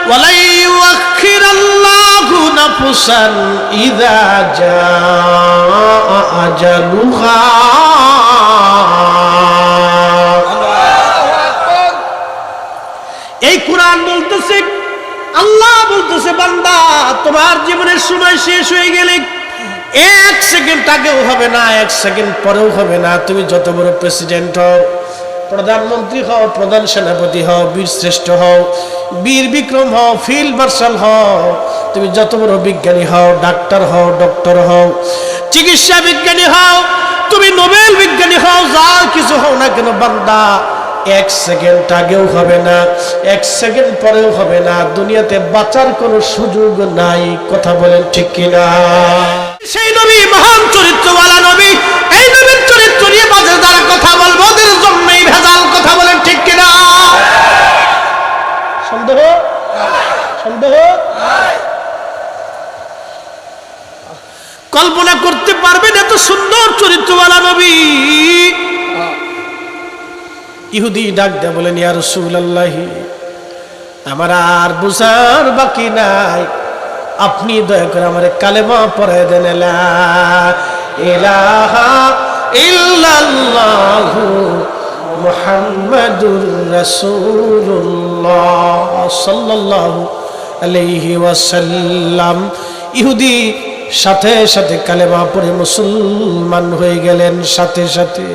ওয়ালা ইউআখিরাল্লাহু নাফসান ইযা জাআ আজালুহা। এই কোরআন বলতেছে, আল্লাহ বলতেছে, বান্দা তোমার জীবনের সময় শেষ হয়ে গেলে 1 সেকেন্ড আগেও হবে না, 1 সেকেন্ড পরেও হবে না। তুমি যত বড় প্রেসিডেন্ট হও, প্রধানমন্ত্রী হও, প্রধান সেনাপতি হও, বীর শ্রেষ্ঠ হও, বীর বিক্রম হও, ফিল্ড মার্শাল হও, তুমি যত বড় বিজ্ঞানী হও, ডাক্তার হও, ডক্টর হও, চিকিৎসা বিজ্ঞানী হও, তুমি নোবেল বিজ্ঞানী হও, যা কিছু হও না কেন বান্দা 1 সেকেন্ড আগেও হবে না, 1 সেকেন্ড পরেও হবে না। দুনিয়াতে বাঁচার কোনো সুযোগ নাই। কথা বলেন ঠিক কিনা? সেই নবী মহান চরিত্রওয়ালা নবী, এই নবীর চরিত্র নিয়ে বাজে যারা কথা বলবো ওদের জন্যই ভেজাল। কথা বলেন ঠিক কিনা? সন্দেহ? সন্দেহ? কল্পনা করতে পারবেন এত সুন্দর চরিত্রওয়ালা নবী। ইহুদি ডাক দেয়া বলেন, ইয়া রাসূলুল্লাহ, আমার আর বুঝার বাকি নাই, আপনি দয়া করে আমার কালেমা পড়ায় দেন, লা ইলাহা ইল্লাল্লাহু মুহাম্মাদুর রাসূলুল্লাহ সাল্লাল্লাহু আলাইহি ওয়াসাল্লাম। ইহুদি সাথে সাথে কালেমা পড়ে মুসলমান হয়ে গেলেন সাথে সাথে।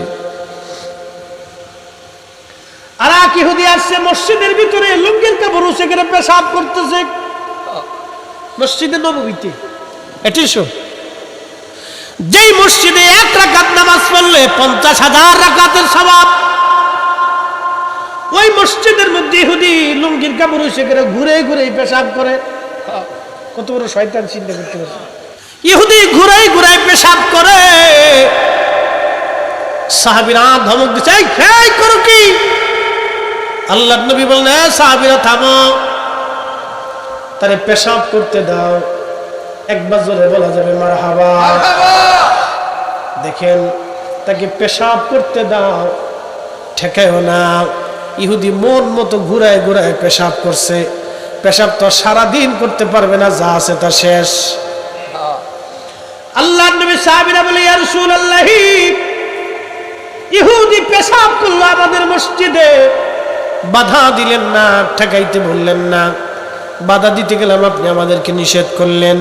আর এক ইহুদি আসছে মসজিদের ভিতরে, লুঙ্গির কাপড় সেখানে পেশাব করতেছে মসজিদে নববীতে। এটি শো, যেই মসজিদে 1 রাকাত নামাজ পড়লে 50,000 রাকাতের সওয়াব, ওই মসজিদের মধ্যে ইহুদি লুঙ্গির কাপড় সেখানে ঘুরে ঘুরে পেশাব করে। কত বড় শয়তান চিন্তা করতে পারছে। ইহুদি ঘুরে ঘুরে পেশাব করে। সাহাবীরা ধমক দিচ্ছে, এই করো কি? আল্লাহর নবী বললেন, সাহাবীরা থামো, তারে পেশাব করতে দাও। একবার জোরে বলা যাবে মারহাবা। দেখেন, তাকে পেশাব করতে দাও, ঠেকায়ও না। ইহুদি মন মতো ঘুরায় ঘুরায় পেশাব করছে। পেশাব তো সারাদিন করতে পারবে না, যা আছে তা শেষ। আল্লাহর নবী সাহাবীরা বলে, ইয়া রাসূলুল্লাহ, ইহুদি পেশাব করলো আমাদের মসজিদে, বাধা দিলেন না, ঠেকাইতে বললেন না। বাধা দিতে গেলাম, আপনি আমাদেরকে নিষেধ করলেন।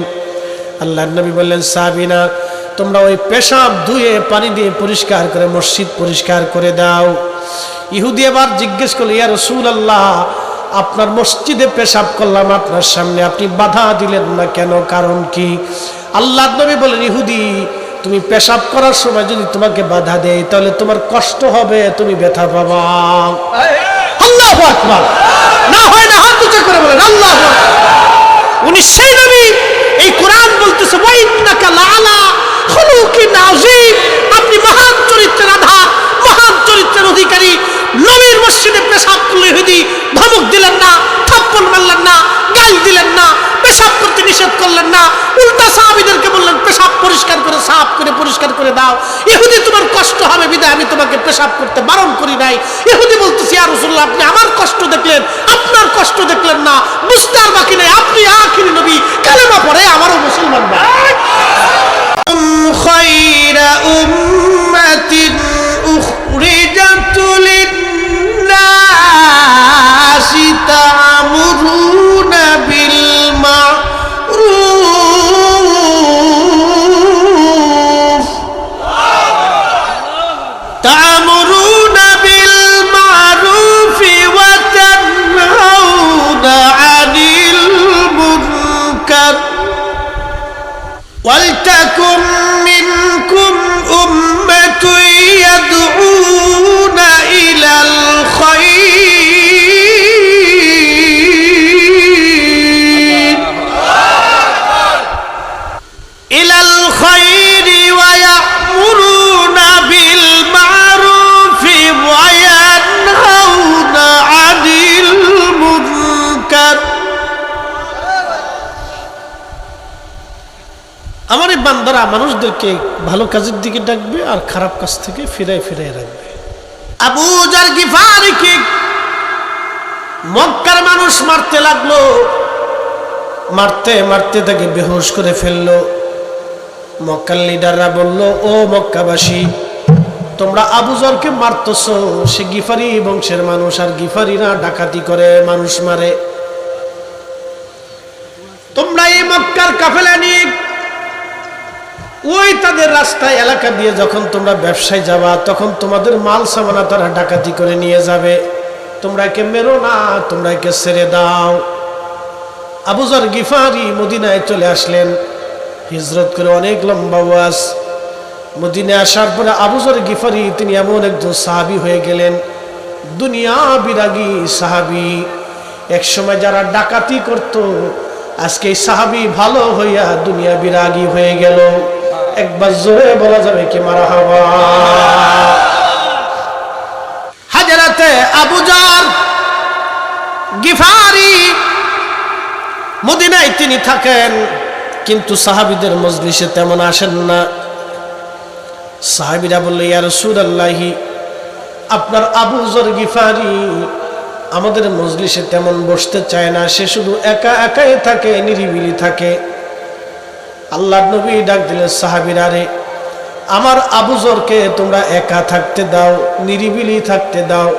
আল্লাহর নবী বললেন, সাহাবীরা, তোমরা ওই পেশাব ধুয়ে পানি দিয়ে পরিষ্কার করে মসজিদ পরিষ্কার করে দাও। ইহুদি এবার জিজ্ঞেস করলো, ইয়া রাসূলুল্লাহ, আপনার মসজিদে পেশাব করলাম আপনার সামনে, আপনি বাধা দিলেন না কেন? কারণ কি? আল্লাহর নবী বলেন, ইহুদি, তুমি পেশাব করার সময় যদি তোমাকে বাধা দেয় তাহলে তোমার কষ্ট হবে, তুমি ব্যথা পাবা। আল্লাহু আকবার। না হয় না, হাত উঁচু করে বলেন আল্লাহু আকবার। উনি সেই নবী। এই কোরআন বলতেছে, ওয়া ইন্নাকা লাআলা খুলুকিন আযীম, আপনি মহান চরিত্রের আধার, মহান চরিত্রের অধিকারী। নবীর মসজিদে পেশাব করলে ইহুদি ধমক দিলেন না, থাপ্পড় মারলেন না, গাল দিলেন না, পেশাব করতে নিষেধ করলেন না। উল্টা সাহাবীদেরকে বললেন, পেশাব পরিষ্কার করে সাফ করে পরিষ্কার করে দাও। ইহুদি, তোমার কষ্ট হবে বিধায় আমি তোমাকে পেশাব করতে বারণ করি নাই। ইহুদি বলতেছি, ইয়া রাসূলুল্লাহ, আপনি আমার কষ্ট দেখলেন, আপনার কষ্ট দেখলেন না, বুঝতে আর বাকি নেই। আপনি আখিরি নবী, কালেমা পড়ে আমারও মুসলমান ভাই। খায়রা উম্মাতিন উখরিজাত লিন-নাসি তা'মুরুনা বিল মা'রুফ তা'মুরুনা বিল মা'রুফ ওয়া তানহাউনা 'আনিল মুনকার ওয়ালতাকুম মিনকুম উম্মাতুন ইয়াদউনা ইলাল খায়র ওয়া ইয়া'মুরুনা বিল মা'রুফ ওয়া ইয়ানহাউনা 'আনিল মুনকার। আমার এই বান্দারা মানুষদেরকে ভালো কাজের দিকে ডাকবে আর খারাপ কাজ থেকে ফিরায় ফিরায় রাখবে। আবু যার গিফারিকে মক্কার মানুষ মারতে লাগলো, মারতে মারতে তাকে বেহুশ করে ফেললো। মক্কার লিডাররা বলল, ও মক্কাবাসী, তোমরা আবু যরকে মারতেছ, সে গিফারি বংশের মানুষ, আর গিফারিরা ডাকাতি করে, মানুষ মারে। তোমরা এই মক্কার কাফেলা নিয়ে ওই তাদের রাস্তায় এলাকা দিয়ে যখন তোমরা ব্যবসায় যাবা, তখন তোমাদের মাল সামানা তারা ডাকাতি করে নিয়ে যাবে। তোমরা একে মেরো না, তোমরা একে ছেড়ে দাও। আবু যর গিফারি মদিনায় চলে আসলেন, হিজরত করে অনেক লম্বা ওয়াজ। মদিনায় আসার পরে আবু যর গিফারি তিনি এমন একজন সাহাবী হয়ে গেলেন, দুনিয়া বিরাগী সাহাবী। একসময় যারা ডাকাতি করত, আজকে এই সাহাবী ভালো হইয়া দুনিয়া বিরাগী হয়ে গেল। একবার জোরে বলা যাবে কি মারহাবা। হাজরাতে আবু যর গিফারি মদিনায় তিনি থাকেন, কিন্তু সাহাবীদের মজলিসে তেমন আসেন না। সাহাবীরা বলল, ইয়া রাসূলুল্লাহ, আপনার আবু যর গিফারি আমাদের মজলিসে তেমন বসতে চায় না, সে শুধু একা একাই থাকে, নিরিবিলি থাকে। আল্লাহর নবী ডাক দিলেন, সাহাবীরা রে, আমার আবু যরকে তোমরা একা থাকতে দাও, নিরিবিলি থাকতে দাও।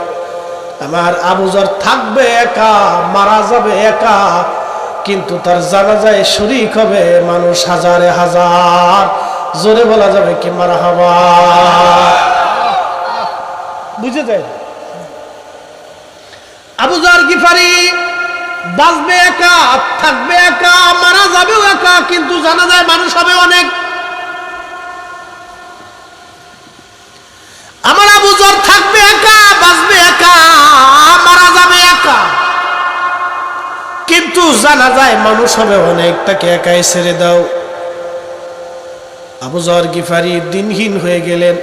আমার আবু যর থাকবে একা, মারা যাবে একা, কিন্তু তার জানাজায় শরীক হবে মানুষ হাজারে হাজার। জোরে বলা যাবে কি মারহাবা। বুঝে যায়? আবু যর গিফারি বাঁচবে একা, থাকবে একা, মারা যাবেও একা, কিন্তু জানাজায় মানুষ হবে অনেক। আমার আবু যর থাকবে একা, বাঁচবে একা, মারা যাবে একা, কিন্তু জানাজায় মানুষ হবে অনেক, তাকে একাই ছেড়ে দাও। আবু যর গিফারি দিনহীন হয়ে গেলেন,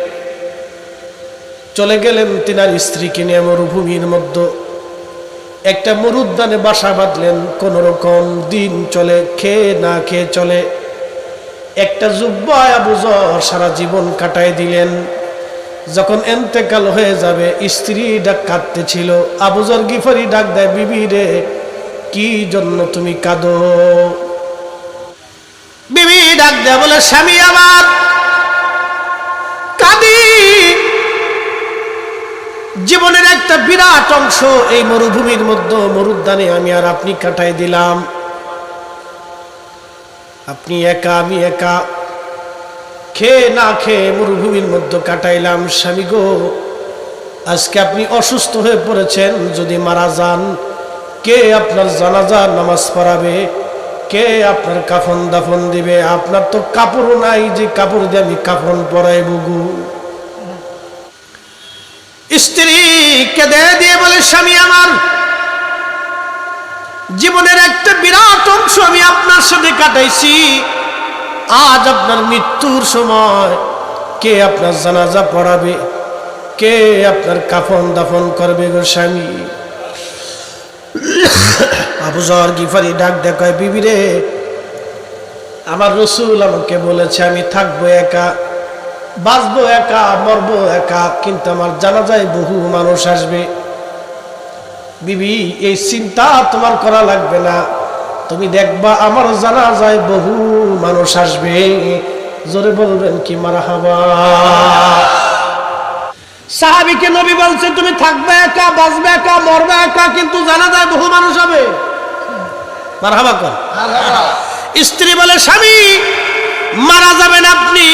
চলে গেলেন তিনার স্ত্রীকে নিয়ে মরুভূমির মধ্যে একটা মরুদ্যানে বাসা বাঁধলেন। কোন রকম দিন চলে, খেয়ে না খেয়ে চলে। একটা জুব্বায় আবু যর সারা জীবন কাটায় দিলেন। যখন এন্তেকাল হয়ে যাবে, স্ত্রী ডাক কাঁদতেছিল। আবু যর গিফারি ডাক দেয়, বিবি রে, কি জন্য তুমি কাঁদো? বিবি ডাক দেয়, বলে, স্বামী আমার, কাঁদি। জীবনের একটা বিরাট অংশ এই মরুভূমির মধ্যে, মরুদ্যানে আমি আর আপনি কাটাই দিলাম। আপনি একা, আমি একা, খেয়ে না খেয়ে মরুভূমির মধ্যে কাটাইলাম। স্বামী গো, আজকে আপনি অসুস্থ হয়ে পড়েছেন, যদি মারা যান, কে আপনার জানাজার নামাজ পড়াবে? কে আপনার কাফন দাফন দিবে? আপনার তো কাপড় নাই যে কাপড় দিয়ে আমি কাফন পরাই বুগু। স্ত্রী কেঁদে দিয়ে বলে, স্বামী আমার, জীবনের একটা বিরাট অংশ আমি আপনার সাথে কাটাইছি, আজ আপনার মৃত্যুর সময় কে আপনার জানাজা পড়াবে? কে আপনার কাফন দাফন করবে গো স্বামী? আবু যর গিফারি ডাক দেখায়, বিবি রে, আমার রাসূল আমাকে বলেছে আমি থাকবো একা, বাঁচবো একা, মরবো একা, কিন্তু আমার জানাজায় বহু মানুষ আসবে। বিবি, এই চিন্তা তোমার করা লাগবে না, তুমি দেখবা আমার জানাজায় বহু মানুষ আসবে। জোরে বলবেন কি মারহাবা। সাহাবীকে নবী বলছে, তুমি থাকবে একা, বাঁচবে একা, মরবে একা, কিন্তু জানাজায় বহু মানুষ হবে। মারহাবা কর। স্ত্রী বলে, স্বামী, মারা যাবেন আপনি,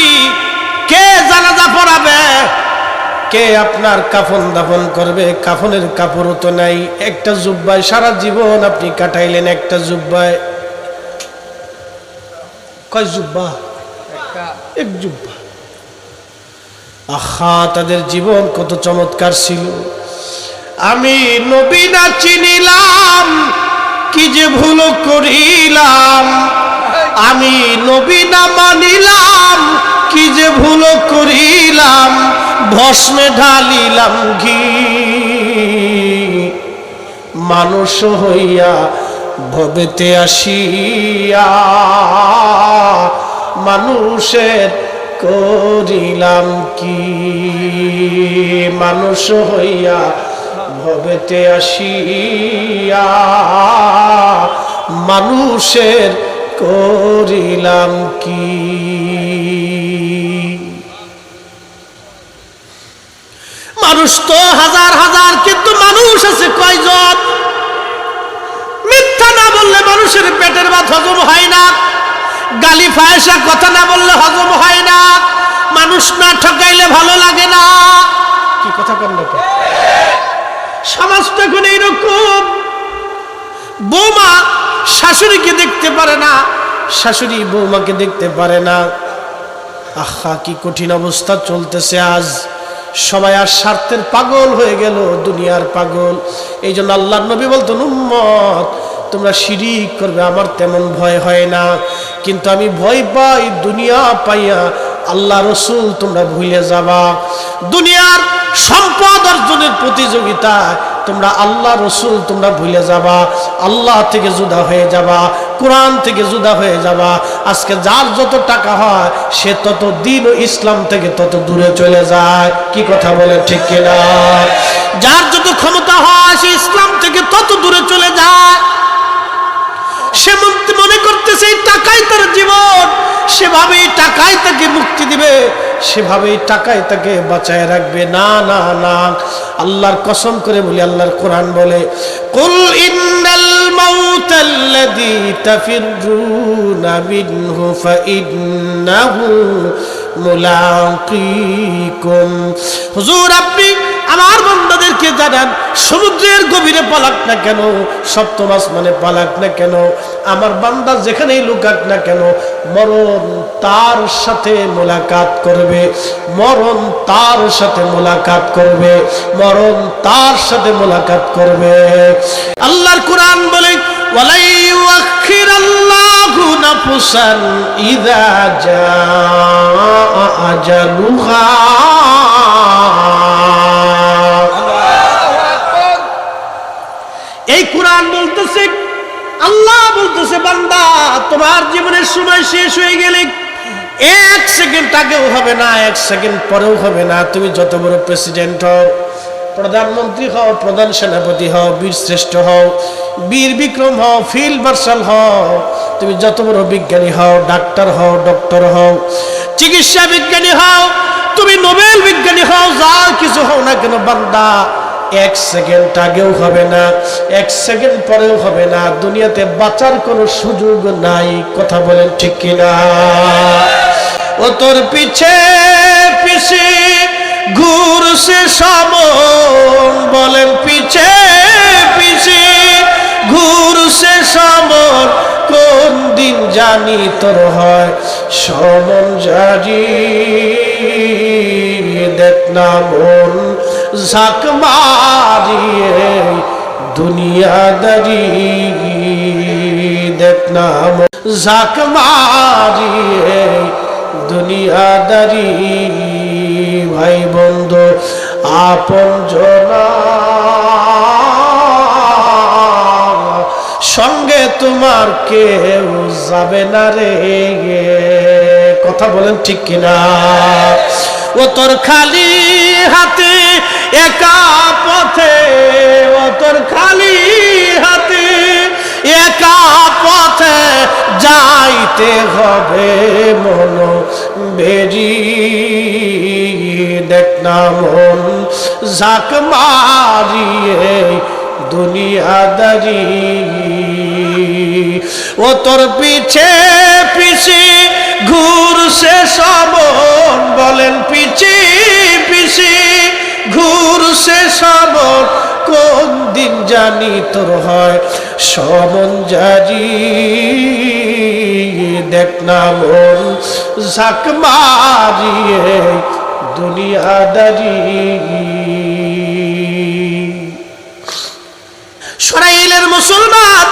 কে জানাজা পড়াবে? কে আপনার কাফন দাফন করবে? কাফনের কাপড়ও তো নাই। একটা জুব্বায় সারা জীবন আপনি কাটাইলেন, একটা জুব্বায়। কয় জুব্বা? এক জুব্বা। আহা, তাদের জীবন কত চমৎকার ছিল। আমি নবী না চিনিলাম, কি যে ভুল করিলাম। আমি নবী না মানিলাম, কি যে ভুল করিলাম। ভস্মে ঢালিলাম ঘি, মানুষ হইয়া ভবেতে আসিয়া মানুষের করিলাম কি। মানুষ হইয়া ভবেতে আসিয়া মানুষের করিলাম কি। মানুষ তো হাজার হাজার, কিন্তু মানুষ আছে কয়জন? মিথ্যা না বললে মানুষের পেটের ভাত হজম হয় না, গালি ফায়সা কথা না বললে হজম হয় না, মানুষ না ঠকাইলে ভালো লাগে না। কি কথা কন না? সমাজটা এখন এইরকম। বৌমা শাশুড়িকে দেখতে পারে না, শাশুড়ি বৌমাকে দেখতে পারে না। আহা, কি কঠিন অবস্থা চলতেছে আজ। সবাই আর স্বার্থের পাগল হয়ে গেল, দুনিয়ার পাগল। এই জন্য আল্লাহর নবী বলতেন, উম্মত তোমরা শিরিক করবে আমার তেমন ভয় হয় না, কিন্তু আমি ভয় পাই দুনিয়া পাইয়া আল্লাহ রসুল তোমরা ভুলে যাবা। দুনিয়ার সম্পদ অর্জনের প্রতিযোগিতায় তোমরা আল্লাহ রসুল তোমরা ভুলে যাবা, আল্লাহ থেকে জুদা হয়ে যাবা, কোরআন থেকে জুদা হয়ে যাবা। আজকে যার যত টাকা হয় সে তত দিন ও ইসলাম থেকে তত দূরে চলে যায়। কি কথা বলে ঠিক কিনা? যার যত ক্ষমতা হয় সে ইসলাম থেকে তত দূরে চলে যায়। সে মনে করতেছে এই টাকাই তার জীবন, সেভাবেই টাকাই তাকে মুক্তি দিবে, সেভাবেই টাকাই তাকে বাঁচায় রাখবে। না না না, আল্লাহর কসম করে বলি, আল্লাহর কোরআন বলে, কুল ইন্নাল মাউতাল্লাযী তাফিরুনা মিনহু ফাইন্নাহু মুলাকিকুম। হুজুর আপনি আমার বান্দাদেরকে জানান, সমুদ্রের গভীরে পালাক না কেন, সপ্তম আসমানে পালাক না কেন, আমার বান্দা যেখানেই লুকাক না কেন, মরণ তার সাথে মোলাকাত করবে, মরণ তার সাথে মোলাকাত করবে, মরণ তার সাথে মোলাকাত করবে। আল্লাহর কোরআন বলে, ওয়ালা ইউআখিরাল্লাহু নাফসান ইযা জাআ আজালুহা। এই কোরআন বলতেছে, আল্লাহ বলতেছে, বান্দা তোমার জীবনের সময় শেষ হয়ে গেলে এক সেকেন্ড আগেও হবে না, এক সেকেন্ড পরেও হবে না। তুমি যত বড় প্রেসিডেন্ট হও, প্রধানমন্ত্রী হও, প্রধান সেনাপতি হও, বীর শ্রেষ্ঠ হও, বীর বিক্রম হও, ফিল্ড মার্শাল হও, তুমি যত বড় বিজ্ঞানী হও, ডাক্তার হও, ডক্টর হও, চিকিৎসা বিজ্ঞানী হও, তুমি নোবেল বিজ্ঞানী হও, যা কিছু হও না কেন, বান্দা এক সেকেন্ড আগেও হবে না, এক সেকেন্ড পরেও হবে না। দুনিয়াতে বাঁচার কোনো সুযোগ নাই। কথা বলেন ঠিক কিনা? ও তোর পিছে পিছে ঘুরছে সমন, বলেন পিছে পিছে ঘুরছে সমন, কোন দিন জানি তোর হয় সমন জারি। দেখ না মন ঝাঁক মারিয়ে দুনিয়াদারি, দেখ না মন ঝাঁক মারিয়ে দুনিয়াদারি। ভাই বন্ধু আপন জনা সঙ্গে তোমার কেউ যাবে না রে। কথা বলেন ঠিক কিনা? ও তোর খালি হাতে একা পথে, ও তোর খালি হাতে একা পথে যাইতে হবে মন বেরি। দেখ না মন ঝাঁক মারিয়ে দুনিয়াদারি। ও তোর পিছে পিছে ঘুরছে সমন, বলেন পিছে পিছে ঘুরছে সমন, কোন দিন জানি তোর হয় সমন জারি। দেখ না মন ঝাঁক মারিয়ে দুনিয়াদারি। ইসরাইলের মুসলমান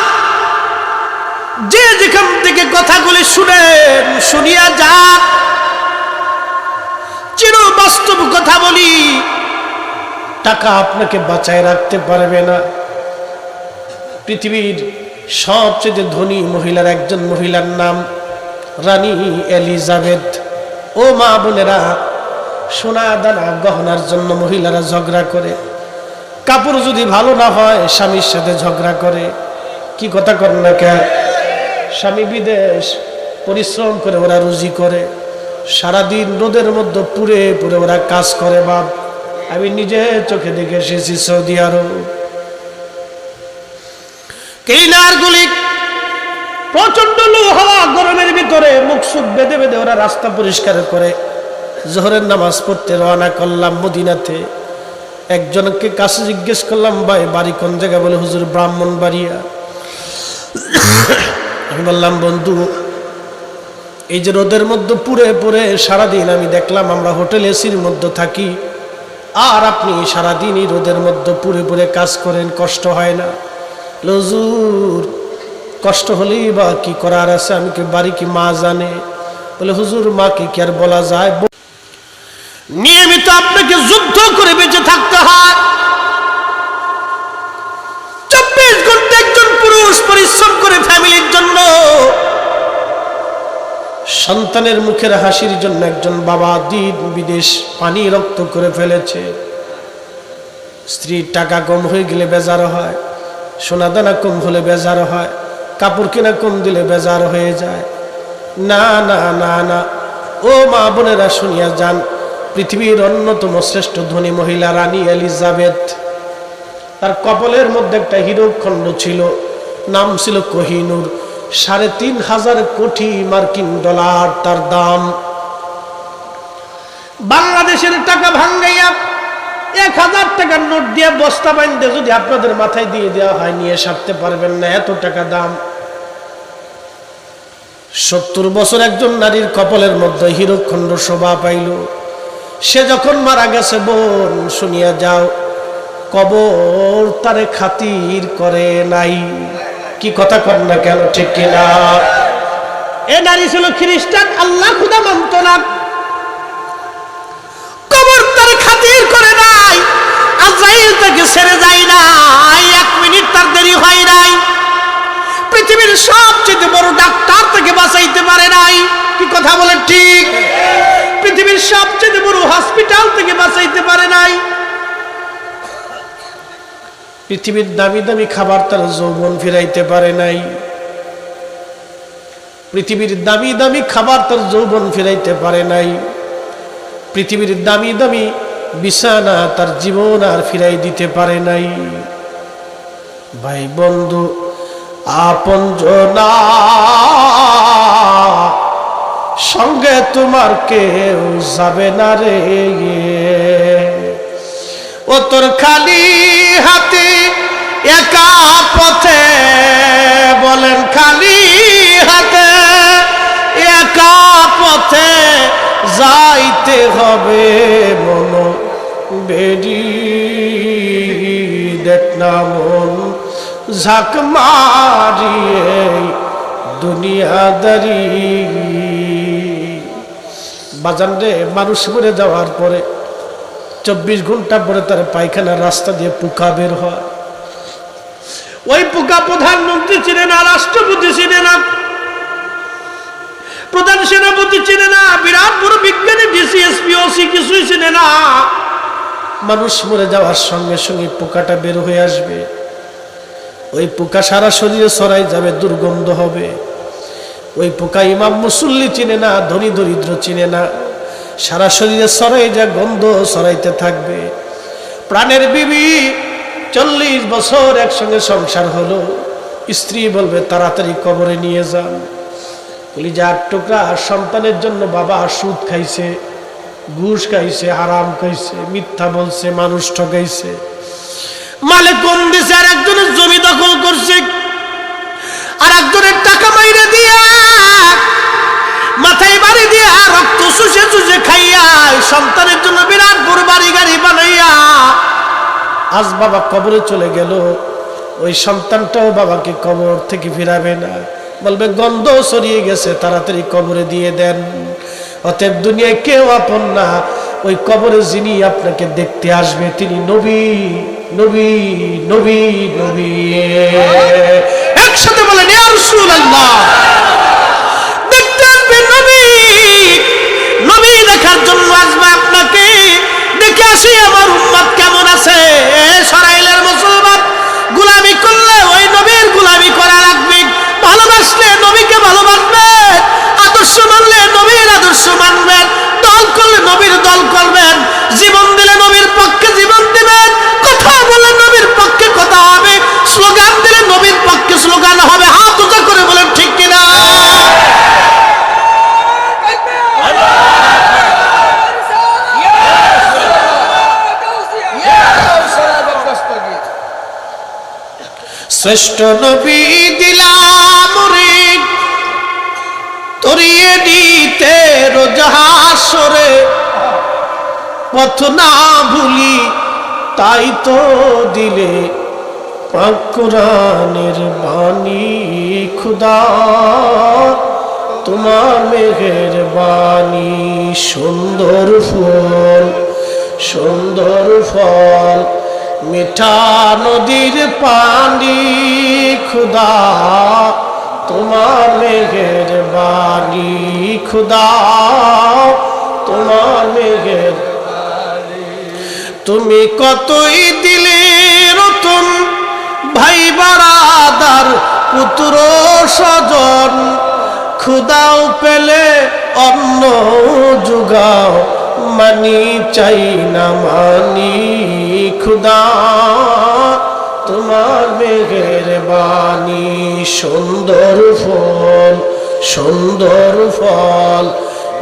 যে যেখান থেকে কথাগুলি শুনেন, শুনিয়া যান। চির বাস্তব কথা বলি, টাকা আপনাকে বাঁচায় রাখতে পারবে না। পৃথিবীর সবচেয়ে ধনী মহিলার একজন মহিলার নাম রানী এলিজাবেথ। ও মা বোনেরা, সোনা দানা গহনার জন্য মহিলারা ঝগড়া করে, কাপড় যদি ভালো না হয় স্বামীর সাথে ঝগড়া করে। কি কথা করেন না কেন? স্বামী বিদেশ, পরিশ্রম করে ওরা রুজি করে, সারাদিন রোদের মধ্যে পুড়ে পুড়ে ওরা কাজ করে। বাপ, আমি নিজে চোখে দেখে এসেছি সৌদি আরব। ক্লিনারগুলি প্রচন্ড লু হাওয়া, গরমের ভিতরে মুখ সুখ বেঁধে বেঁধে ওরা রাস্তা পরিষ্কার করে। জোহরের নামাজ পড়তে রওনা করলাম মদিনাতে। একজনকে কাছে জিজ্ঞেস করলাম, ভাই বাড়ি কোন জায়গা? বলে হুজুর ব্রাহ্মণবাড়িয়া। আমি বললাম, বন্ধু এই যে রোদের মধ্যে পুড়ে পুড়ে সারাদিন আমি দেখলাম আমরা হোটেল এসির মধ্যে থাকি, আর আপনি সারাদিন এই রোদের মধ্যে পুড়ে পুড়ে কাজ করেন, কষ্ট হয় না? হুজুর কষ্ট হলেই বা কি করার আছে, আমি কি বাড়ি কি মা জানে? বলে হুজুর মাকে কি আর বলা যায়? নিয়মিত আপনাকে যুদ্ধ করে বেঁচে থাকতে হয়। 24 ঘন্টা একজন পুরুষ পরিশ্রম করে ফ্যামিলির জন্য, সন্তানের মুখের হাসির জন্য একজন বাবা দিন বিদেশ পানি রক্ত করে ফেলেছে। স্ত্রীর টাকা কম হয়ে গেলে বেজার হয়, সোনা দানা কম হলে বেজার হয়, কাপড় কেনা কম দিলে বেজার হয়ে যায়। না না না না, ও মা বোনেরা শুনিয়া যান, পৃথিবীর অন্যতম শ্রেষ্ঠ ধনী মহিলা রানী এলিজাবেথ, তার কপালের মধ্যে একটা হীরক খণ্ড ছিল, নাম ছিল কোহিনূর। ৩,৫০০ কোটি মার্কিন ডলার তার দাম। বাংলাদেশের টাকা ভাঙ্গাইয়া ১,০০০ টাকার নোট দিয়ে বস্তা বাইন্ধে যদি আপনাদের মাথায় দিয়ে দেওয়া হয়, নিয়ে সারতে পারবেন না, এত টাকা দাম। ৭০ বছর একজন নারীর কপালের মধ্যে হীরক খণ্ড শোভা পাইল। সে যখন মারা গেছে, বোন শুনিয়া যাও, কবর তারে খাতির করে নাই। কি কথা কর না কেন, ঠিক কিনা? এ নারী ছিল খ্রিস্টান, আল্লাহ খুদা মানত না, কবর তারে খাতির করে নাই, আজরাইল তাকে ছেড়ে যায় নাই, ১ মিনিট তার দেরি হয় নাই। পৃথিবীর সবচেয়ে বড় ডাক্তার তাকে বাঁচাইতে পারে নাই। কি কথা বলে ঠিক? পৃথিবীর সবচেয়ে বড় হসপিটাল থেকে বাঁচাইতে পারে নাই। পৃথিবীর দামি দামি খাবার তার যৌবন ফিরাইতে পারে নাই। পৃথিবীর দামি দামি খাবার তার যৌবন ফিরাইতে পারে নাই। পৃথিবীর দামি দামি বিছানা তার জীবন আর ফিরাই দিতে পারে নাই। ভাই বন্ধু আপনজনা, সঙ্গে তোমার কেউ যাবে না রে। ও তোর খালি হাতে একা পথে, বলেন খালি হাতে একা পথে যাইতে হবে মন বেরি। দেখ না মন ঝাঁক মারিয়ে দুনিয়াদারি। বাজান রে, মানুষ মরে যাওয়ার পরে 24 ঘন্টা পরে তার পায়খানার রাস্তা দিয়ে পোকা বের হয়। ওই পোকা প্রধানমন্ত্রী চিনে না, রাষ্ট্রপতি চিনে না, প্রধান সেনাপতি চিনে না, বিরাট বড় বিজ্ঞানী ডিসিএসপি ওসি কিছুই চিনে না। মানুষ মরে যাওয়ার সঙ্গে সঙ্গে পোকাটা বের হয়ে আসবে। ওই পোকা সারা শরীরে ছড়াই যাবে, দুর্গন্ধ হবে। ওই পোকা ইমাম মুসল্লি চিনে না, ধনী দরিদ্র চিনে না, সারা শরীরে ছড়াই যা গন্ধ ছড়াইতে থাকবে। প্রাণের বিবি 40 বছর একসঙ্গে সংসার হলো, স্ত্রী বলবে তাড়াতাড়ি কবরে নিয়ে যান। কলিজার টুকরা সন্তানের জন্য বাবা সুদ খাইছে, ঘুষ খাইছে, হারাম খাইছে, মিথ্যা বলছে, মানুষ ঠকাইছে, মালে কম দিছে, আর একজনের জমি দখল করছে, আর একজনের টাকা মাইরে দিয়া মাথায় বাড়ি দিয়া রক্ত চুষে চুষে খাইয়া সন্তানের জন্য বিরাট বড় বাড়ি গাড়ি বানাইয়া আজ বাবা কবরে চলে গেল। ওই সন্তানটাও বাবাকে কবর থেকে ফিরাবে না, বলবে গন্ধ ছড়িয়ে গেছে, তাড়াতাড়ি কবরে দিয়ে দেন। অতএব দুনিয়ায় কেউ আপন না, ওই কবরে যিনি আপনাকে দেখতে আসবে তিনি নবী, নবী, নবী, নবী। একসাথে বলেন ইয়া রাসূলুল্লাহ। দেখতে আসবে নবী, নবী দেখার জন্য আসবে আপনাকে। দেখে আসি আমার উম্মত কেমন আছে। ইসরায়েলের মুসলমান গোলামি করলে ওই নবীর গোলামি করা লাগবে, ভালোবাসলে নবীকে শ্রেষ্ঠ নবী দিলাম রে তরিয়ে দিতে রোজ হাসরে, পথ না ভুলি তাই তো দিলে পাক কোরআনের বাণী খুদা তোমার মেহেরবানি। সুন্দর ফুল সুন্দর ফল মিঠা নদীর পানি খুদা তোমার মেহেরবানি, খুদা তোমার মেহেরবানি। তুমি কতই দিলে রতন ভাই বারাদার পুত্র স্বজন, খুদাও পেলে অন্ন জুগাও মানি চাই না মানি, খুদা তোমার মেহেরবানি। সুন্দর ফল সুন্দর ফল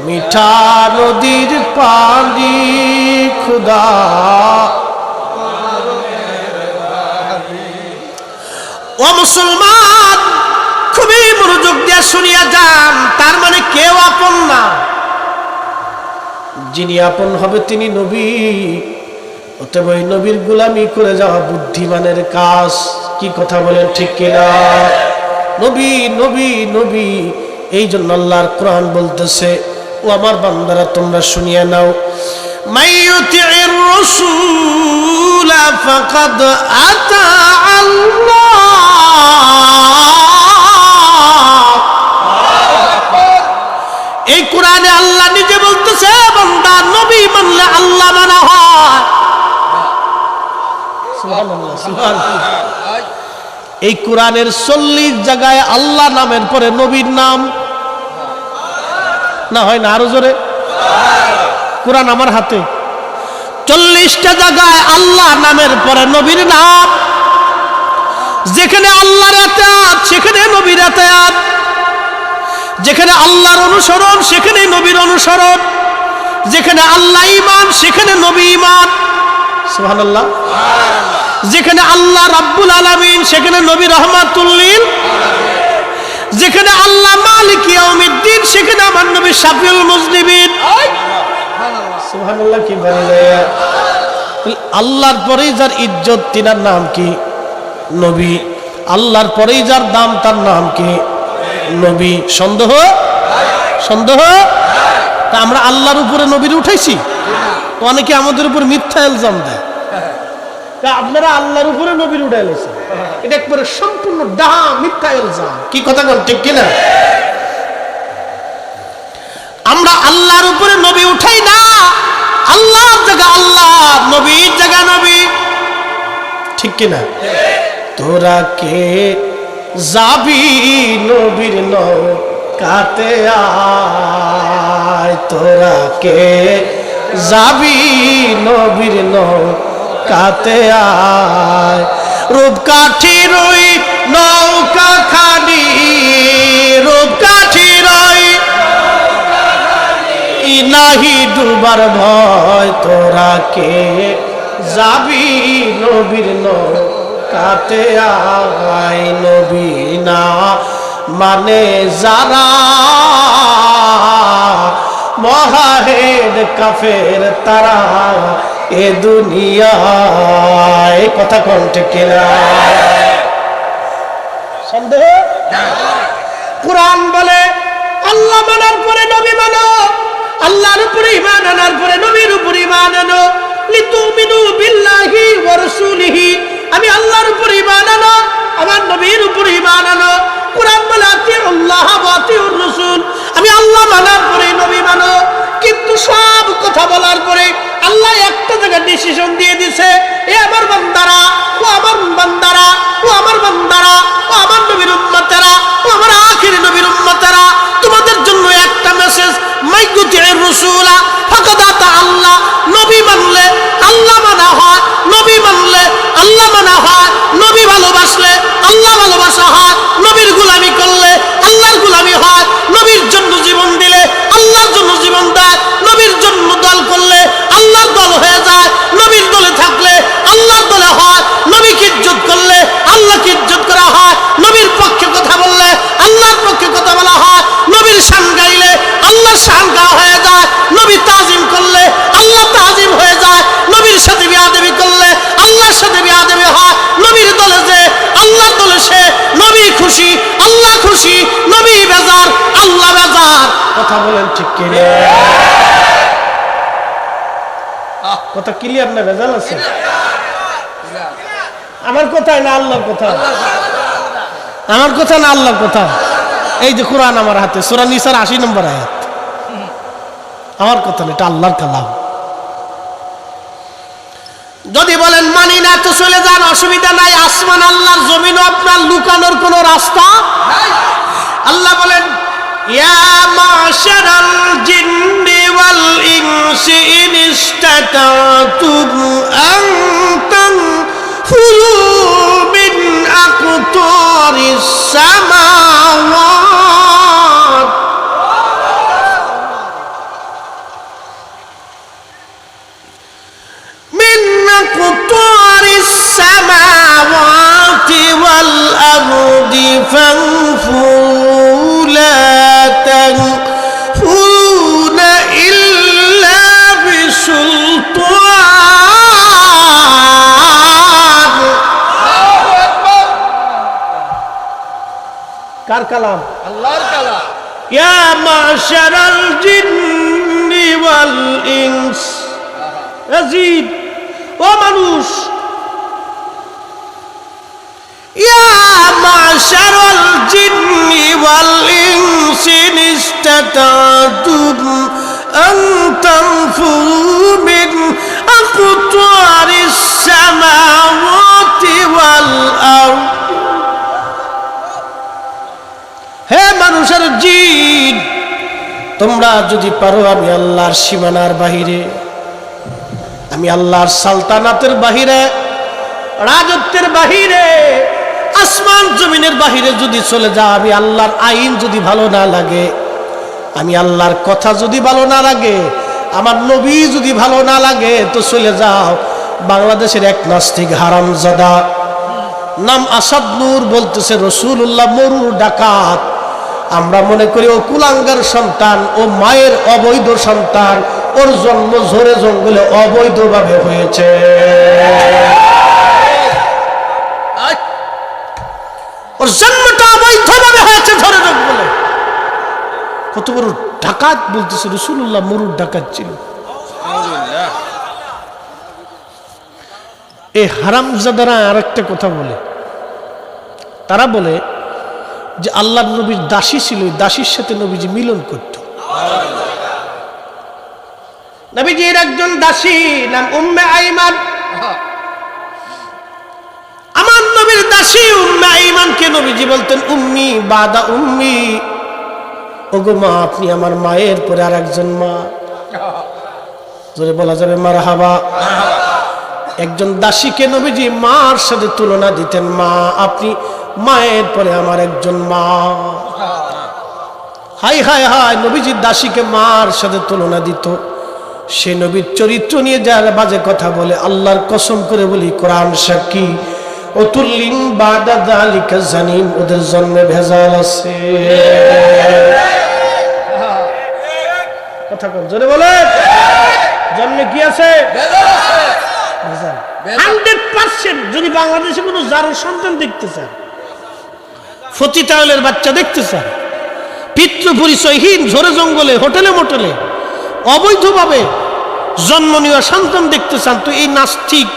মিঠা নদীর পানি খুদা। ও মুসলমান, খুবই মনোযোগ দিয়ে শুনিয়া যান। তার মানে কেউ আপন না, যিনি আপন হবে তিনি নবী। অতএব ওই নবীর গোলামি করে যাওয়া বুদ্ধিমানের কাজ। কি কথা বলেন, ঠিক কিনা? নবী নবী নবী, এই জন্য আল্লাহর কোরআন বলতেছে, ও আমার বান্দারা তোমরা শুনিয়া নাও, মাইয়ুতির রাসূল ফাকাদ আতা আল্লাহ। এই কোরআনে আল্লাহ নিজে বলতেছে, বান্দা নবী মানলে আল্লাহ মানা হয়। সুবহানাল্লাহ সুবহানাল্লাহ। এই কোরআনের 40 জায়গায় আল্লাহ নামের পরে নবীর নাম না হয় না? আরো জোরে। কোরআন আমার হাতে, 40টা জায়গায় আল্লাহ নামের পরে নবীর নাম। যেখানে আল্লাহর আতাত সেখানে নবীর আতাত, যেখানে আল্লাহর অনুসরণ সেখানে নবীর অনুসরণ, যেখানে আল্লাহ ঈমান সেখানে নবী ঈমান। সুবহানাল্লাহ। যেখানে আল্লাহ রাব্বুল আলামিন সেখানে নবী রাহমাতুল লিল আলামিন, যেখানে আল্লাহ মালিক ইয়াউমিদ্দিন সেখানে আমার নবী শাফিউল মুজনিবিন। সুবহানাল্লাহ। কি বলে? আল্লাহর পরেই যার ইজ্জত তিনার নাম কি? নবী। আল্লাহর পরেই যার দাম তার নাম কি? নবী। সন্দেহ? সন্দেহ? তা আমরা আল্লাহর উপরে নবীর উঠাইছি? অনেকে আমাদের উপর মিথ্যা ইলজাম দেয়, তা আপনারা আল্লাহর উপরে নবীর উঠাইলেছেন। এটা একবারে সম্পূর্ণ ডাহা মিথ্যা ইলজাম। কি কথা বল, ঠিক কিনা? আমরা আল্লাহর উপরে নবী উঠাই না। আল্লাহর জায়গা আল্লাহ, নবীর জায়গা নবী। ঠিক কিনা? তোরা কে যাবি নবীর নৌকাতে আয়, তোরা কে যাবি নবীর নৌকাতে আয়। রূপকাঠির ওই নৌকা খানি, রূপকাঠির ওই নাহি ডুবার ভয়, তোরা কে যাবি নবীর নৌকাতে আয়। নবী না মানে যারা মহাহেদ কাফের তারা এ দুনিয়ায়। কথা কোন ঠিক কিনা? সন্দেহ? কোরআন বলে আল্লাহ মানার পরে নবী মানো, আল্লাহর উপরে ঈমান আনার পরে নবীর উপরে ঈমান আনো। লিতুমিনু বিল্লাহি ওয়া রাসূলিহি, আমি আল্লাহর উপরে ঈমান আনো, আমার নবীর উপরে ঈমান আনো। কোরআন বলে আতিউল্লাহ ওয়া আতিউর রাসূল, আমি আল্লাহ মানার পরে নবী মানো। কিন্তু সব কথা বলার পরে আল্লাহ একটা জায়গায় ডিসিশন দিয়ে দিছে, এ আমার বান্দারা, ও আমার বান্দারা, ও আমার বান্দারা, ও আমার নবীর উম্মতেরা, ও আমার আখির নবীর উম্মতেরা, তোমাদের জন্য একটা মেসেজ, মাইয়ুতির রাসূলা ফাকাদ আতা আল্লাহ। নবী মানলে আল্লাহ মানা হয়, নবী মানলে আল্লাহ মানা হয়, নবী ভালোবাসলে আল্লাহ ভালোবাসা হয়, নবীর গোলামি করলে আল্লাহর গোলামি হয়, নবীর জন্য জীবন দিলে আল্লাহর জন্য জীবন দেয়, নবীর জন্য দল করলে আল্লাহর দল হয়ে যায়, নবীর দলে থাকলে আল্লাহর দলে হয়, নবীকে ইজ্জত করলে আল্লাহকে ইজ্জত পরিশোধ করা হয়, নবীর পক্ষে কথা বললে আল্লাহর পক্ষে কথা বলা হয়, নবীর শান গাইলে আল্লাহর শান গাওয়া হয়ে যায়, নবী তাজিম করলে আল্লাহ তাজিম হয়ে যায়, নবীর সাথে বিয়াদবি করলে আল্লাহর সাথে বিয়াদবি হয়, নবীর দলে যে আল্লাহর দলে সে, নবী খুশি আল্লাহ খুশি, নবী বেজার আল্লাহ বেজার। কথা বলেন ঠিক কি না? কথা ক্লিয়ার না ভেজাল আছে? আমার কথাই না আল্লাহর কথা? আমার কথা না আল্লাহর কথা? এই যে কোরআন আমার হাতে, সূরা নিসার ৮০ নম্বর আয়াত, আমার কথা না, এটা আল্লাহর কালাম। যদি বলেন মানি না তো চলে যান, অসুবিধা নাই, আসমান আল্লাহর, জমিন আপনার, লুকানোর কোনো রাস্তা নাই। আল্লাহ বলেন ইয়া মাশারাল জিন্নি ওয়াল ইনসি ইন ইসতাতাতুম আন তানফুযু মিন আকতারিস সামাওয়াত মিন আকতারিস সামাওয়াতি ওয়াল আরদি ফানফুযু লা তানফুযুনা ইল্লা বিসুলতান। কার কালাম? আল্লাহর কালাম। ইয়া মাশারাল জিন্নি ওয়াল ইনস, আযীব ও মানুষ, ইয়া মাশারাল জিন্নি ওয়াল ইনসি ইন ইসতাতাতুম আন তানফুযু মিন আকতারিস সামাওয়াতি ওয়াল আরদ। হে মানুষের জিন, তোমরা যদি পারো আমি আল্লাহর সীমানার বাহিরে, আমি আল্লাহর সালতানাতের বাহিরে, রাজত্বের বাহিরে, আসমান জমিনের বাহিরে যদি চলে যাও, আমি আল্লাহর আইন যদি ভালো না লাগে, আমি আল্লাহর কথা যদি ভালো না লাগে, আমার নবী যদি ভালো না লাগে, তো চলে যাও বাংলাদেশের এক নাস্তিক হারামজাদা, নাম আসাদ নূর, বলতেছে রাসূলুল্লাহ মরুর ডাকাত। আমরা মনে করি ও কুলাঙ্গার সন্তান, ও মায়ের অবৈধ সন্তান, ওর জন্ম ঝোরে জঙ্গলে অবৈধভাবে হয়েছে। ওর জন্মটা অবৈধভাবে হয়েছে ঝোরে জঙ্গলে। কত বড় ডাকাত বলতেছে রাসূলুল্লাহ মরুর ডাকাত ছিল। এই হারামজাদারা আরেকটা কথা বলে, তারা বলে যে আল্লাহর নবীর দাসী ছিল, দাসীর সাথে নবীজি মিলন করত। নবীজির একজন দাসী নাম উম্মে আইমান, আমার নবীর দাসী উম্মে আইমানকে নবীজি বলতেন উম্মি বাদা উম্মি, ওগো মা, আপনি আমার মায়ের পরে আর একজন মা। জোরে বলা যাবে মারহাবা। একজন দাসীকে নবীজি মার সাথে তুলনা দিতেন, মা আপনি মায়ের পরে আমার একজন মা। হাই হাই হাই, নবীজির দাসীকে মার সাথে তুলনা দিত। সে নবীর চরিত্র নিয়ে যারা বাজে কথা বলে, আল্লাহর কসম করে বলি, কোরআন সাক্ষী, অতুল্লিন বাদা যালিকা জানিম, ওদের জন্মে ভেজাল আছে। কথা কম জোরে বলে, জন্মে কি আছে? ভেজাল। 100% যদি বাংলাদেশে কোনো জারোর সন্তান দেখতে চান, ফতিতাওয়ালের বাচ্চা দেখতে চান, পিতৃ পরিচয়হীন ঝোরে জঙ্গলে হোটেলে মোটেলে অবৈধভাবে জন্ম নেওয়া সন্তান দেখতে চান, তো এই নাস্তিক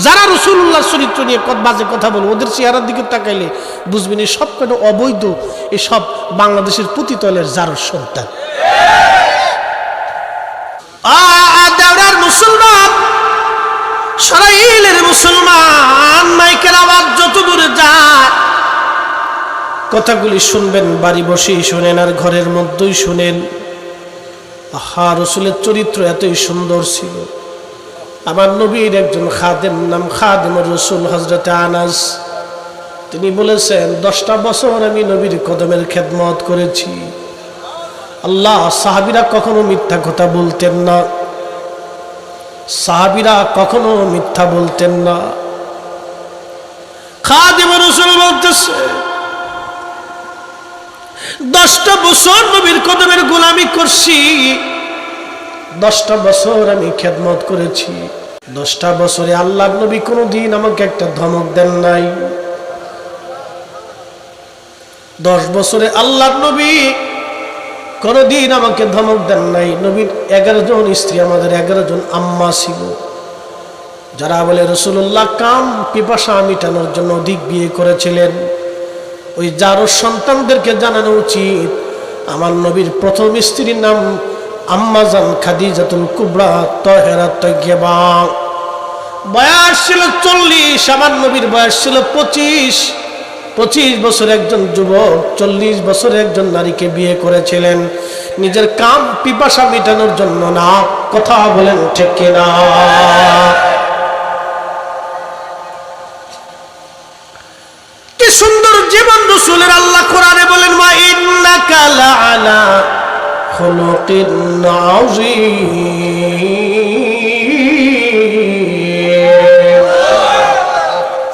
যারা রাসূলুল্লাহর চরিত্র নিয়ে বাজে কথা বলে, ওদের চেহারার দিকে তাকাইলে বুঝবেন এই সব কেন অবৈধ, এসব বাংলাদেশের পতিতাওয়ালের জারোর সন্তান। দেওরার মুসলমান, সরাইলের মুসলমান, মাইকের আওয়াজ যত দূরে যায় কথাগুলি শুনবেন, বাড়ি বসেই শুনেন আর ঘরের মধ্যেই শুনেন। আহা, রাসূলের চরিত্র এতই সুন্দর ছিল। আমার নবীর একজন খাদেম, নাম খাদেমুর রাসূল হযরতে আনাস, তিনি বলেছেন 10টা বছর আমি নবীর কদমের খেদমত করেছি। আল্লাহ, সাহাবীরা কখনো মিথ্যা কথা বলতেন না, সাহাবীরা কখনো মিথ্যা বলতেন না। খাদিম রাসূল বলতেছে 10টা বছর নবীর কদমের গোলামি করছি, 10টা বছর আমি খেদমত করেছি, 10টা বছরে আল্লাহর নবী কোনোদিন আমাকে একটা ধমক দেন নাই। 10 বছরে আল্লাহর নবী কোনোদিন আমাকে ধমক দেন নাই। নবীর 11 জন স্ত্রী, আমাদের 11 জন আম্মা ছিল, যারা বলে রাসূলুল্লাহ কাম পিপাসা মিটানোর জন্য অধিক বিয়ে করেছিলেন। ওই যারও সন্তানদেরকে জানানো উচিত আমার নবীর প্রথম স্ত্রীর নাম আম্মা জান খাদিজাতুল কুবরা তাহেরা তাইয়্যিবা। বয়স ছিল 40, আমার নবীর বয়স ছিল 25 বছর একজন যুবক 40 বছরে একজন নারীকে বিয়ে করেছিলেন, নিজের কাম পিপাসা মেটানোর জন্য না। কথা বলেন ঠিক কিনা? কি সুন্দর জীবন রাসূলের। আল্লাহ কোরআনে বলেন মা ইন্নাকা লাআলা খুলুকিন আযীম।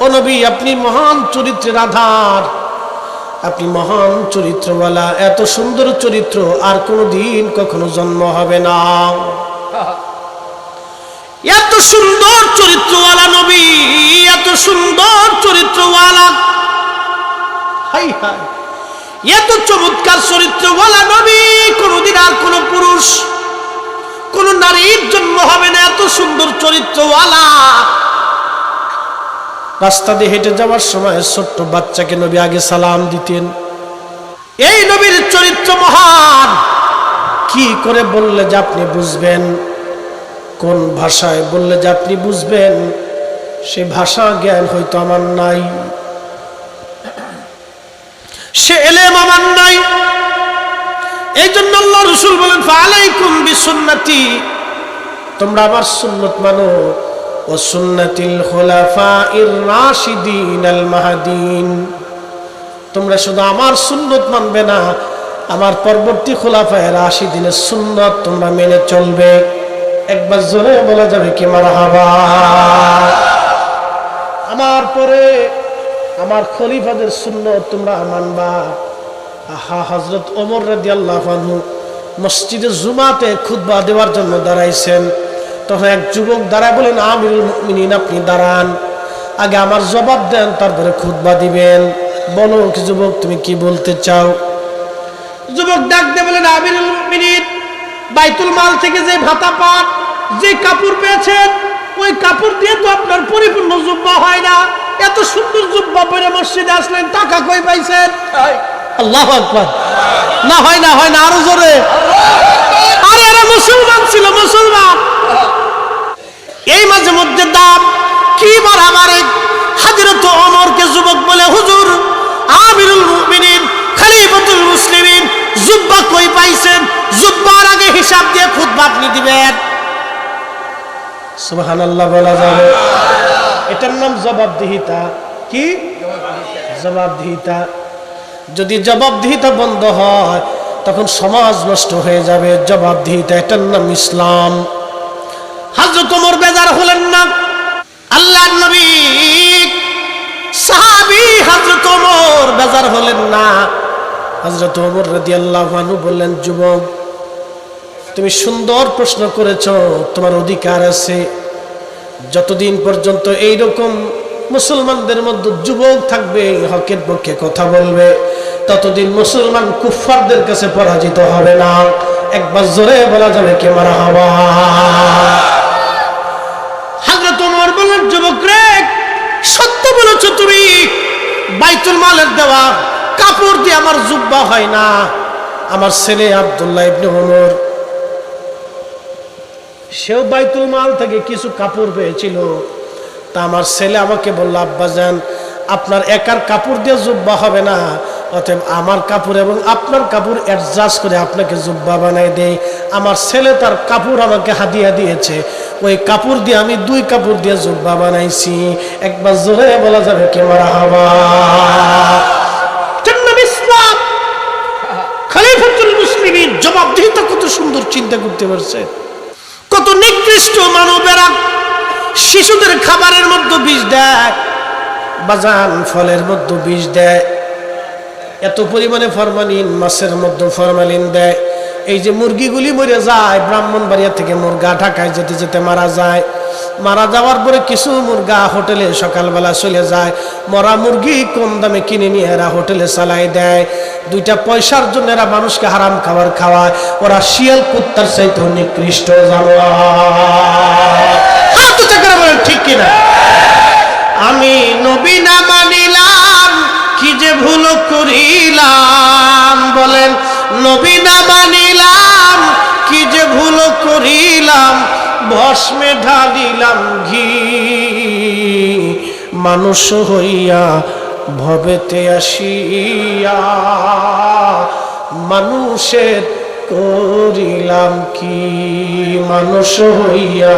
ও নবী, আপনি মহান চরিত্রের আধার, আপনি মহান চরিত্রওয়ালা। এত সুন্দর চরিত্র আর কোনোদিন কখনো জন্ম হবে না। এত সুন্দর চরিত্রওয়ালা নবী, এত সুন্দর চরিত্রওয়ালা, হাই হাই, এত চমৎকার চরিত্রওয়ালা নবী কোনোদিন আর কোন পুরুষ কোন নারীর জন্ম হবে না। এত সুন্দর চরিত্রওয়ালা। রাস্তা দিয়ে হেঁটে যাওয়ার সময় ছোট্ট বাচ্চাকে নবী আগে সালাম দিতেন। এই নবীর চরিত্র মহান। কি করে বললে যে আপনি বুঝবেন, কোন ভাষায় বললে যে আপনি বুঝবেন, সে ভাষা জ্ঞান হয়তো আমার নাই, সে এলেম আমার নাই। এই জন্য আল্লাহ রাসূল বলেন ফালাইকুম বিসুন্নতি, তোমরা আমার সুন্নত মানো, ও সুন্নাতিল খুলাফাইর রাশিদিন আল মাহদিন। তোমরা শুধু আমার সুন্নত মানবে না, আমার পরবর্তী খুলাফায়ে রাশিদিনের সুন্নত তোমরা মেনে চলবে। একবার জোরে বলা যাবে কি মারহাবা? আমার পরে আমার খলিফাদের সুন্নত তোমরা মানবা। আহা, হযরত ওমর রাদিয়াল্লাহু আনহু মসজিদে জুমাতে খুতবা দেওয়ার জন্য দাঁড়াইছেন। তখন এক যুবক দাঁড়ায় বলেন আমিরুল মুমিনিন, আপনি দাঁড়ান, আগে আমার জবাব দেন, তারপরে খুতবা দিবেন। বলো কি যুবক, তুমি কি বলতে চাও? যুবক ডাক দিয়ে বলেন আমিরুল মুমিনিন, বাইতুল মাল থেকে যে ভাতা পান, যে কাপড় পেয়েছেন, ওই কাপড় দিয়ে তো আপনার পরিপূর্ণ জুব্বা হয় না। এত সুন্দর জুব্বা পরে মসজিদে আসলেন, টাকা কই পাইছেন? আল্লাহু আকবার। না হয় না, হয় না, আরো জোরে। আরে এরা মুসলমান ছিল, মুসলমান। এই মাঝে মধ্যে দাম কি মারামারি। হযরত ওমরকে যুবক বলে হুজুর, আমিরুল মুমিনিন খলিফাতুল মুসলিমিন জুব্বা কই পাইছেন? জুব্বার আগে হিসাব দিয়ে খুতবা আপনি দিবেন। সুবহানাল্লাহ বলা যাবে? এটার নাম জবাবদিহিতা। কি জবাবদিহিতা? যদি জবাবদিহিতা বন্ধ হয় তখন সমাজ নষ্ট হয়ে যাবে। জবাবদিহিতা, এটার নাম ইসলাম। হযরত ওমর বেজার হলেন না। আল্লাহর নবী সাহাবী হযরত ওমর বেজার হলেন না। হযরত ওমর রাদিয়াল্লাহু আনহু বললেন, যুবক, তুমি সুন্দর প্রশ্ন করেছো, তোমার অধিকার আছে। যতদিন পর্যন্ত এইরকম মুসলমানদের মধ্যে যুবক থাকবে, হকের পক্ষে কথা বলবে, ততদিন মুসলমান কুফফারদের কাছে পরাজিত হবে না। একবার জোরে বলা যাবে কি মারহাবা? হযরত ওমর বললেন, যুবক রে, সত্য বলেছো তুমি। বাইতুল মালের দেওয়া কাপড় দিয়ে আমার জুব্বা হয় না। আমার ছেলে আব্দুল্লাহ ইবনে ওমর, সেও বাইতুল মাল থেকে কিছু কাপড় পেয়েছিল। তা আমার ছেলে আমাকে বলল, আব্বাজান, আপনার একার কাপড় দিয়ে জুব্বা হবে না, অতএব আমার কাপড় এবং আপনার কাপড় অ্যাডজাস্ট করে আপনাকে জুব্বা বানাই দেই। আমার ছেলে তার কাপড় আমাকে হাদিয়া দিয়েছে, ওই কাপড় দিয়ে আমি 2 কাপড় দিয়ে জুব্বা বানাইছি। একবার জোরে বলা যাবে কি মারহাবা? ইসলাম খলিফাতুল মুসলিমিন জবাবদিহিতা কত সুন্দর চিন্তা করতে পারছে। কত নিকৃষ্ট মানবেরা শিশুদের খাবারের মধ্যে বিষ দেয়। বাজান ফলের মধ্যে বিষ দেয়, এত পরিমাণে ফরমালিন, মাছের মধ্যে ফরমালিন দেয়। এই যে মুরগিগুলি মরে যায়, ব্রাহ্মণবাড়িয়া থেকে মুরগা ঢাকায় যেতে যেতে মারা যায়। মারা যাওয়ার পরে কিছু মুরগা হোটেলে সকালবেলা চলে যায়। মরা মুরগি কম দামে কিনে নিয়ে এরা হোটেলে চালাই দেয়। 2টা পয়সার জন্য এরা মানুষকে হারাম খাবার খাওয়ায়। ওরা শিয়াল কুত্তার চাইতে নিকৃষ্ট জানোয়ার। ঠিক কিনা? আমি নবী না মানিলাম, কি যে ভুল করিলাম। বলেন, নবী না মানিলাম, কি যে ভুল করিলাম। ভস্মে ঢালিলাম ঘি, মানুষ হইয়া ভবেতে আসিয়া মানুষের করিলাম কি। মানুষ হইয়া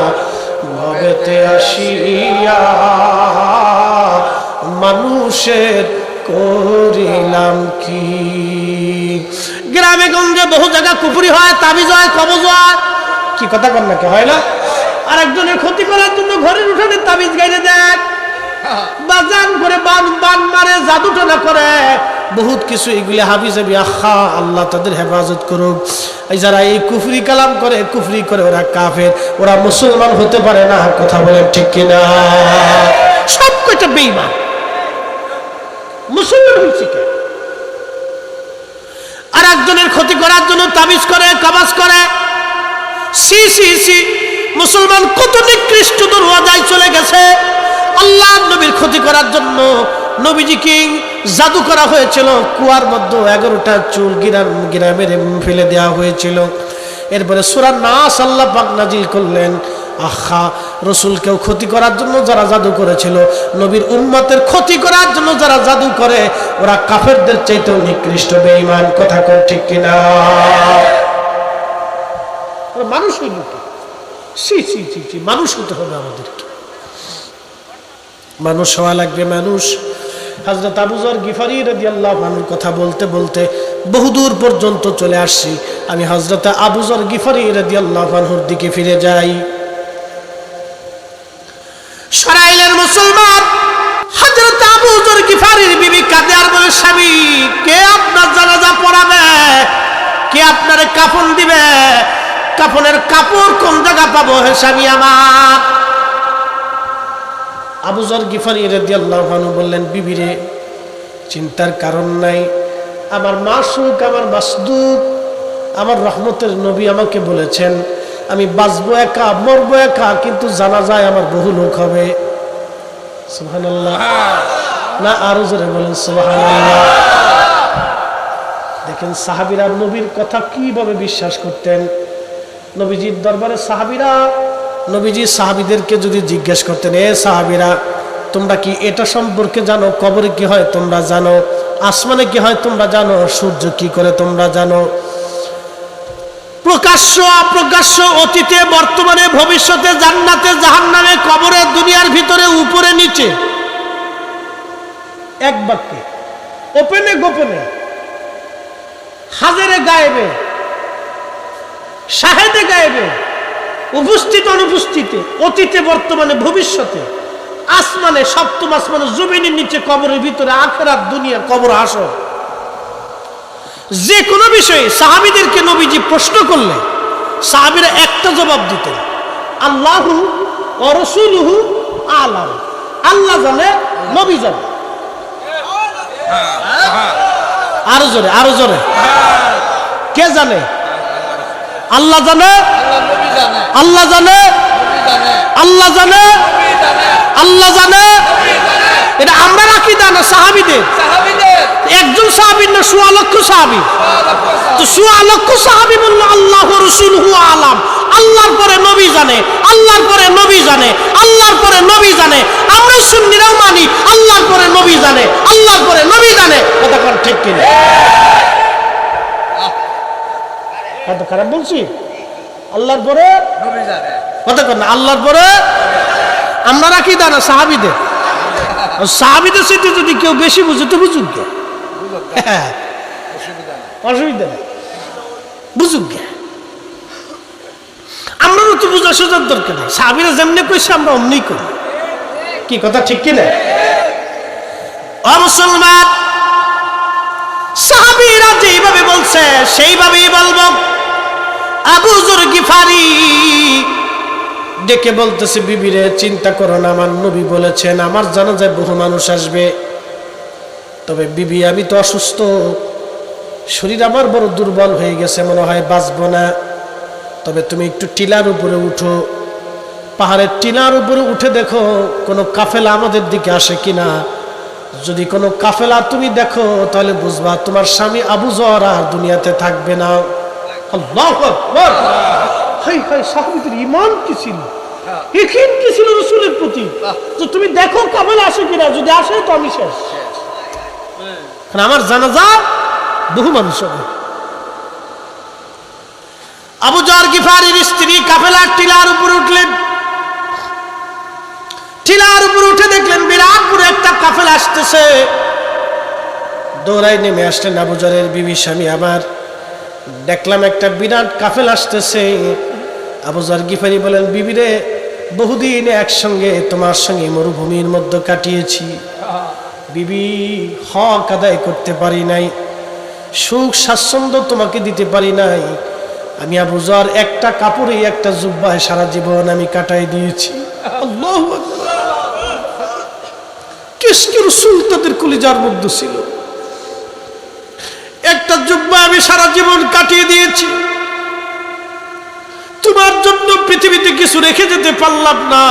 ভবেতে আসিয়া মানুষের করিলাম কি। গ্রামে গঞ্জে বহু জায়গা কুফরি হয়, তাবিজ হয়, কবজ হয়। কি কথা কর নাকি হয় না? আর একজনের ক্ষতি করার জন্য ঘরের উঠানে তাবিজ গাইলে দেয়, বাজান করে বান মারে, জাদু টোনা করে, বহুত কিছু। এগুলি হাবিজাবি আখা, আল্লাহ তাদের হেফাজত করুক। এই যারা এই কুফরি কালাম করে, কুফরি করে, ওরা কাফের, ওরা মুসলমান হতে পারে না। কথা বলেন ঠিক কিনা? সব কয়টা বেঈমান। মুসলমান হয়েছে কে? আর একজনের ক্ষতি করার জন্য তাবিজ করে, কবাজ করে। সি সি সি, মুসলমান কত নিকৃষ্ট দরওয়াজায় চলে গেছে। আল্লাহ নবীর ক্ষতি করার জন্য নবীজিকে জাদু করা হয়েছিল। কুয়ার মধ্যে 11টা চুল গিরা মেরে ফেলে দেওয়া হয়েছিল। এরপরে সূরা নাস আল্লাহ পাক নাজিল করলেন। আহা, রসুলকেও ক্ষতি করার জন্য যারা জাদু করেছিল, নবীর উম্মতের ক্ষতি করার জন্য যারা জাদু করে, ওরা কাফেরদের চাইতেও নিকৃষ্ট বেঈমান। কথা কোন ঠিক কিনা? মানুষ হইল কি? মানুষ হতে হবে আমাদেরকে, মানুষ হওয়া লাগবে। মানুষ। হযরত আবু যর গিফারি রাদিয়াল্লাহু আনহুর কথা বলতে বলতে বহুদূর পর্যন্ত চলে আসছি। আমি হযরত আবু যর গিফারি রাদিয়াল্লাহু আনহুর দিকে ফিরে যাই। সরাইলের মুসলমান হযরত আবু যর গিফারির বিবি কাঁদে আর বলে, স্বামী, কে আপনার জানাজা পড়াবে? কে আপনার কাফন দিবে? কাফনের কাপড় কোন জায়গা পাবো হে স্বামী আমার? আবু যর গিফারি রাদিয়াল্লাহু আনহু বললেন, বিবিরে, চিন্তার কারণ নাই। আমার মাসুক, আমার মাসদুক, আমার রহমতের নবী আমাকে বলেছেন, আমি বাঁচবো একা, মরবো একা, কিন্তু জানাজায় আমার বহু লোক হবে। সুবহানাল্লাহ। না আরো জোরে বলেন সুবহানাল্লাহ। দেখেন সাহাবীরা নবীর কথা কিভাবে বিশ্বাস করতেন। নবীজির দরবারে সাহাবীরা, নবীজি সাহাবীদেরকে যদি জিজ্ঞেস করতেন, এ সাহাবীরা, তোমরা কি এটা সম্পর্কে জানো? কবরে কি হয় তোমরা জানো? আসমানে কি হয় তোমরা জানো? সূর্য কি করে তোমরা জানো? প্রকাশ্য অপ্রকাশ্য, অতীতে বর্তমানে ভবিষ্যতে, জান্নাতে জাহান্নামে, কবরে, দুনিয়ার ভিতরে, উপরে নিচে, এক বাক্যে, ওপেনে গোপনে, হাজারে গায়েবে, শাহেদে গায়েবে, উপস্থিত অনুপস্থিতে, অতীতে বর্তমানে ভবিষ্যতে, আসমানে, সপ্তম আসমানে, জমিনের নিচে, কবরের ভিতরে, আখিরাত, দুনিয়া, কবর, হাসর, যে কোনো বিষয়ে সাহাবীদেরকে নবীজি প্রশ্ন করলে সাহাবীরা একটা জবাব দিতেন, আল্লাহু ওয়া রাসূলুহু আ'লাম। আল্লাহ জানে, নবী জানে। আরো জোরে, আরো জোরে। কে জানে? আল্লাহ জানে, আল্লাহ জানে, আল্লাহ জানে, আল্লাহ জানে। এটা আমরা আকীদা না সাহাবীদের। একজন সাহাবীর না, ১৬ লক্ষ সাহাবী। তো ১৬ লক্ষ সাহাবী বলল আল্লাহ ওয়া রাসূলুহু আ'লাম। আল্লাহর পরে নবী জানে, আল্লাহর পরে নবী জানে, আল্লাহর পরে নবী জানে। আমরা সুন্নিরাও মানি আল্লাহর পরে নবী জানে, আল্লাহর পরে নবী জানে। কথা কোন ঠিক কিনা? কত খারাপ বলছি? আল্লাহর পরে নবী জানে। কথা কোন? আল্লাহর পরে আমরা আকীদা না সাহাবীদের। সাহাবীদের সাথে যদি কেউ বেশি বুঝে তো বুঝুক গে, অসুবিধা নেই, বুঝুক গে। আমরাও তো বুঝা সোজার দরকার নেই। সাহাবীরা যেমনি কইছে আমরা অমনি করি। কি কথা ঠিক কিনা? মুসলমান, সাহাবীরা যেভাবে বলছে সেইভাবেই বলবো। আবু যর গিফারি ডেকে বলতেছে, বিবিরে চিন্তা করো না, আমার নবী বলেছেন আমার জানাজায় বহু মানুষ আসবে, তবে বিবি আমি তো অসুস্থ, শরীর আমার বড় দুর্বল হয়ে গেছে, মনে হয় বাঁচবো না, তবে তুমি একটু টিলার উপরে উঠো, পাহাড়ের টিলার উপরে উঠে দেখো কোনো কাফেলা আমাদের দিকে আসে কিনা, যদি কোনো কাফেলা তুমি দেখো তাহলে বুঝবা তোমার স্বামী আবু যর আর দুনিয়াতে থাকবে না। আল্লাহু আকবার। হাই হাই, সাহাবীদের ঈমান কি ছিল, ইয়াকিন কি ছিল রাসূলের প্রতি, যে তুমি দেখো কাফেলা আসে কিনা, যদি আসে তো আমি শেষ, কারণ আমার জানাজা বহু মানুষ হবে। আবু যর গিফারির স্ত্রী কাফেলার টিলার উপরে উঠলেন, টিলার উপরে উঠে দেখলেন বিরাট বড় একটা কাফেলা আসতেছে, দৌড়াই নেমে আসলেন আবু যরের বিবি, স্বামী আমার দেখলাম একটা বিরাট কাফেলা আসতেছে। আবু যর গিফারি বলেন, বিবিরে বহুদিন একসঙ্গে তোমার সঙ্গে মরুভূমির মধ্যে কাটিয়েছি, বিবি হক আদায় করতে পারি নাই, সুখ স্বাচ্ছন্দ্য তোমাকে দিতে পারি নাই, আমি আবু যর একটা কাপড়ে একটা জুব্বায় সারা জীবন আমি কাটাই দিয়েছি। আল্লাহু আকবার। কিসকে রাসূল তাদের কলিজার মধ্যে ছিল, একটা জুব্বা আমি সারা জীবন কাটিয়ে দিয়েছি, তোমার জন্য পৃথিবীতে কিছু রেখে যেতে পারলাম না,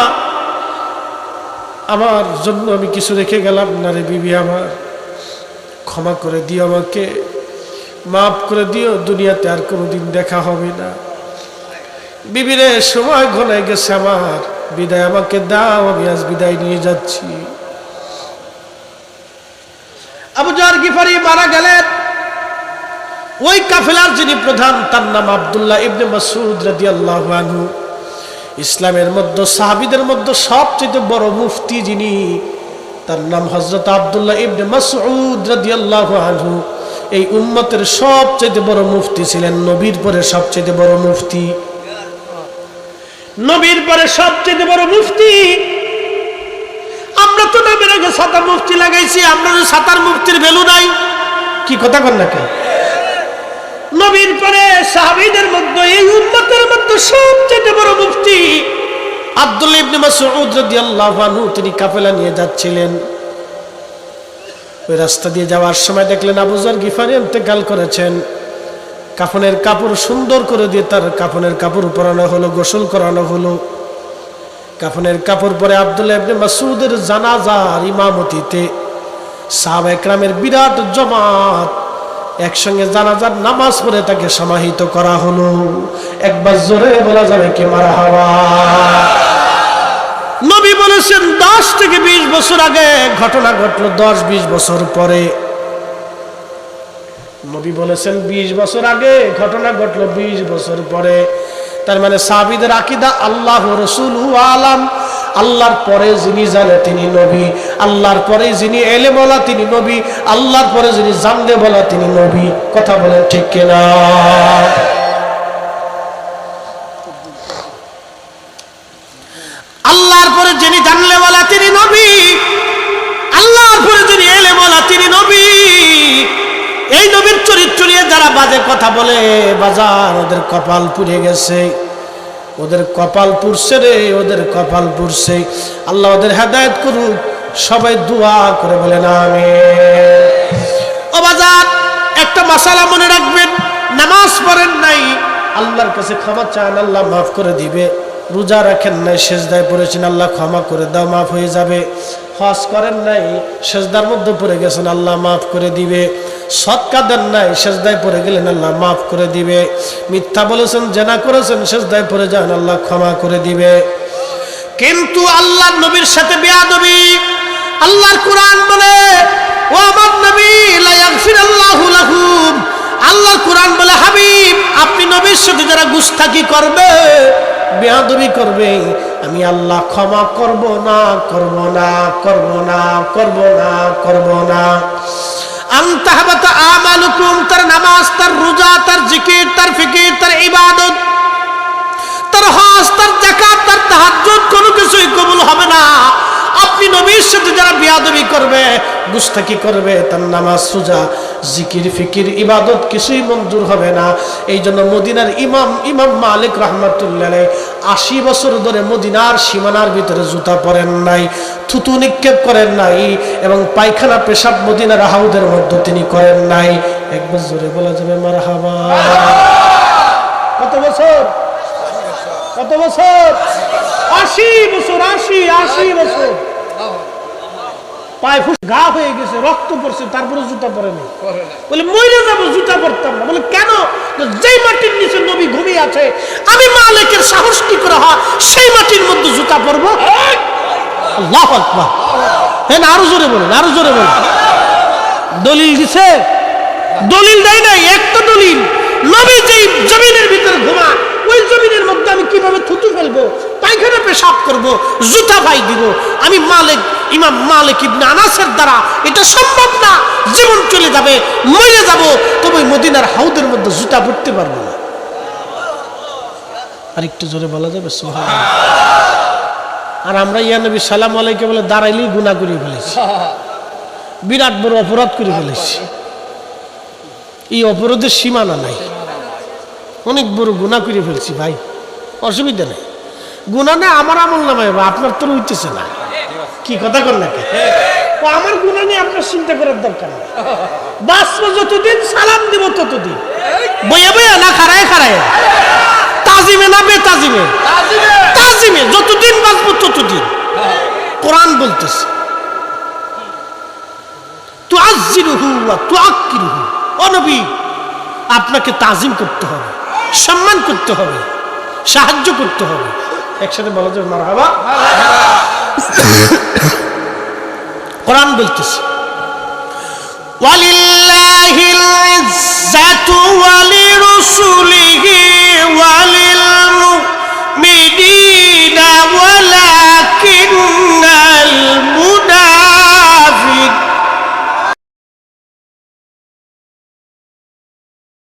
আমার জন্য আমি কিছু রেখে গেলাম না রে বিবি, আমার ক্ষমা করে দিও, আমাকে মাফ করে দিও, দুনিয়াতে আর কোনোদিন দেখা হবে না। বিবিরে সময় ঘনায় গেছে আমার, বিদায় আমাকে দাও, আমি আজ বিদায় নিয়ে যাচ্ছি। আবু যর গিফারি মারা গেলেন। ওই কাফেলার যিনি প্রধান তার নাম আব্দুল্লাহ ইবনে মাসউদ রাদিয়াল্লাহু আনহু, ইসলামের মধ্যে সাহাবীদের মধ্যে সবচেয়ে বড় মুফতি যিনি, তার নাম হযরত আব্দুল্লাহ ইবনে মাসউদ রাদিয়াল্লাহু আনহু। এই উম্মতের সবচেয়ে বড় মুফতি ছিলেন, নবীর পরে সবচেয়ে বড় মুফতি, নবীর পরে সবচেয়ে বড় মুফতি। আমরা তো নামের আগে সাতা মুফতি লাগাইছি, আমরা সাতার মুফতির ভ্যালু নাই, কি কথা কন না কেন? নবীর পরে সাহাবীদের মধ্যে এই উম্মতের মধ্যে সবচেয়ে বড় মুফতি আব্দুল্লাহ ইবনে মাসউদ রাদিয়াল্লাহু আনহু। তিনি কাফেলা নিয়ে যাচ্ছিলেন, ওই রাস্তা দিয়ে যাওয়ার সময় দেখলেন আবু যর গিফারি ইন্তেকাল করেছেন। কাফনের কাপড় সুন্দর করে দিয়ে তার কাফনের কাপড় পরানো হলো, গোসল করানো হলো। কাফনের কাপড় পরে আব্দুল্লাহ ইবনে মাসউদের জানাজার ইমামতিতে সাহাবায়ে কেরামের বিরাট জমাত একসঙ্গে জানাজার নামাজ পড়ে তাকে সমাহিত করা হলো। একবার জোরে বলা যাবে কি মারহাবা। নবী বলেছেন 10 থেকে 20 বছর আগে ঘটনা ঘটলো, 10-20 বছর পরে। নবী বলেছেন 20 বছর আগে ঘটনা ঘটলো, 20 বছর পরে। তার মানে সাহাবীদের আকীদা আল্লাহ রাসূলুহু আলাম, আল্লাহর পরে যিনি জানে তিনি নবী, আল্লাহর পরে যিনি এলেম ওয়ালা তিনি নবী, আল্লাহর পরে যিনি জানলে বলা তিনি নবী। কথা বলেন ঠিক কিনা? আল্লাহর পরে যিনি জানলে বলা তিনি নবী, আল্লাহর পরে যিনি এলেম ওয়ালা তিনি নবী। এই নবীর চরিত্র নিয়ে যারা বাজে কথা বলে, বাজার ওদের কপাল পুড়ে গেছে, ওদের কপাল পুড়ছে রে, ওদের কপাল পুড়ছে। আল্লাহ ওদের হেদায়েত করুক, সবাই দোয়া করে বলেন আমিন। ও বাজার, একটা মাসালা মনে রাখবেন, নামাজ পড়েন নাই আল্লাহর কাছে ক্ষমা চান, আল্লাহ মাফ করে দিবে। রোজা রাখেন নাই, সেজদায় পড়েছেন, আল্লাহ ক্ষমা করে দাও, মাফ হয়ে যাবে। হজ করেন নাই, সেজদার মধ্যে পড়ে গেছেন, আল্লাহ মাফ করে দিবে। সদকা দেন নাই, সেজদায় পড়ে গেলেন, আল্লাহ মাফ করে দিবে। মিথ্যা বলেছেন, জেনা করেছেন, সেজদায় পড়ে যান, আল্লাহ ক্ষমা করে দিবে। কিন্তু আল্লাহর নবীর সাথে বেয়াদবি, আল্লাহর কোরআন বলে ও আমার নবী লা ইয়াগফিরাল্লাহু লাহুম, আল্লাহর কোরআন বলে হাবিব আপনি নবীর সাথে যারা গুস্তাখি করবে, বেয়াদবি করবে, আমি আল্লাহ ক্ষমা করব না, করব না, করব না, করব না, করব না। আনতাহাবাতা আমালুকুম, তার নামাজ, তার রোজা, তার জিকির, তার ফিকির, তার ইবাদত, তার হজ, তার যাকাত, তার তাহাজ্জুদ কোনো কিছুই কবুল হবে না। আপনি নবীর সাথে যারা বেয়াদবি করবে, গুস্তাকি করবে, তার নামাজ রোজা জিকির ফিকির ইবাদত কিছুই মঞ্জুর হবে না। এই জন্য মদিনার ইমাম মালিক রাহমাতুল্লাহ আলাইহি 80 বছর ধরে মদিনার সীমানার ভিতরে জুতা পরেন নাই, থুতু নিক্ষেপ করেন নাই, এবং পায়খানা পেশাব মদিনার হাউদের মধ্যে তিনি করেন নাই। একবার জোরে বলা যাবে মারহাবা। কত বছর? কত বছর? 80 বছর। 80 বছর। পায়ে ফুস ঘা হয়ে গেছে, রক্ত পড়ছে, তারপরে জুতা পরে নেই। বলে মরে যাবো, জুতা পরতাম না। বলে কেন? যেই মাটির নিচে নবী ঘুমিয়ে আছে, আমি মালিকের সাহস কি করে হয় সেই মাটির মধ্যে জুতা পরবো? আল্লাহু আকবার। হ্যাঁ, আরো জোরে বলেন, আরো জোরে বলেন। দলিল দিছে? দলিল দেয় নাই। একটা দলিল, নবী যেই জমিনের ভিতরে ঘুমা, ওই জমিনের মধ্যে আমি কিভাবে থুতু ফেলবো, পায়খানা পেশাব করবো, জুতা ভাই দিব? আমি মালিক, ইমাম মালিক ইবনে আনাসের দ্বারা এটা সম্ভব না। জীবন চলে যাবে, মরে যাব, তবে মদিনার হাউদের মধ্যে জুতা পড়তে পারবো না। আর একটু জোরে বলা যাবে সুবহানাল্লাহ। আর আমরা ইয়া নবী সালাম আলাইকে বলে দাঁড়াইলেই গুনাহ করে ফেলেছি, বিরাট বড় অপরাধ করে ফেলেছি। এই অপরাধের সীমানা নাই, অনেক বড় গুনাহ করে ফেলছি ভাই। অসুবিধা নেই, গুনাহ না আমার আমল নামায়, আপনার তো হইতেছে না। কি কথা কর নাকি? আমার গুনাহ নিয়ে আপনার চিন্তা করার দরকার নেই। বাঁচবো যতদিন, সালাম দিব ততদিন, বইয়া বইয়া না খাড়ায় খাড়ায়, তাজিমে না বেতাজিমে, তাজিমে যতদিন বাঁচবো ততদিন। কোরআন বলতেছে তুআজ্জিরুহু ওয়া তুআক্কিরুহু। ও নবী, আপনাকে তাজিম করতে হবে, সম্মান করতে হবে, সাহায্য করতে হবে। একসাথে বলা যাবে মারহাবা। কোরআন বলতেছে ওয়ালিল্লাহিল ইজ্জাতু ওয়া লিরাসূলিহি ওয়া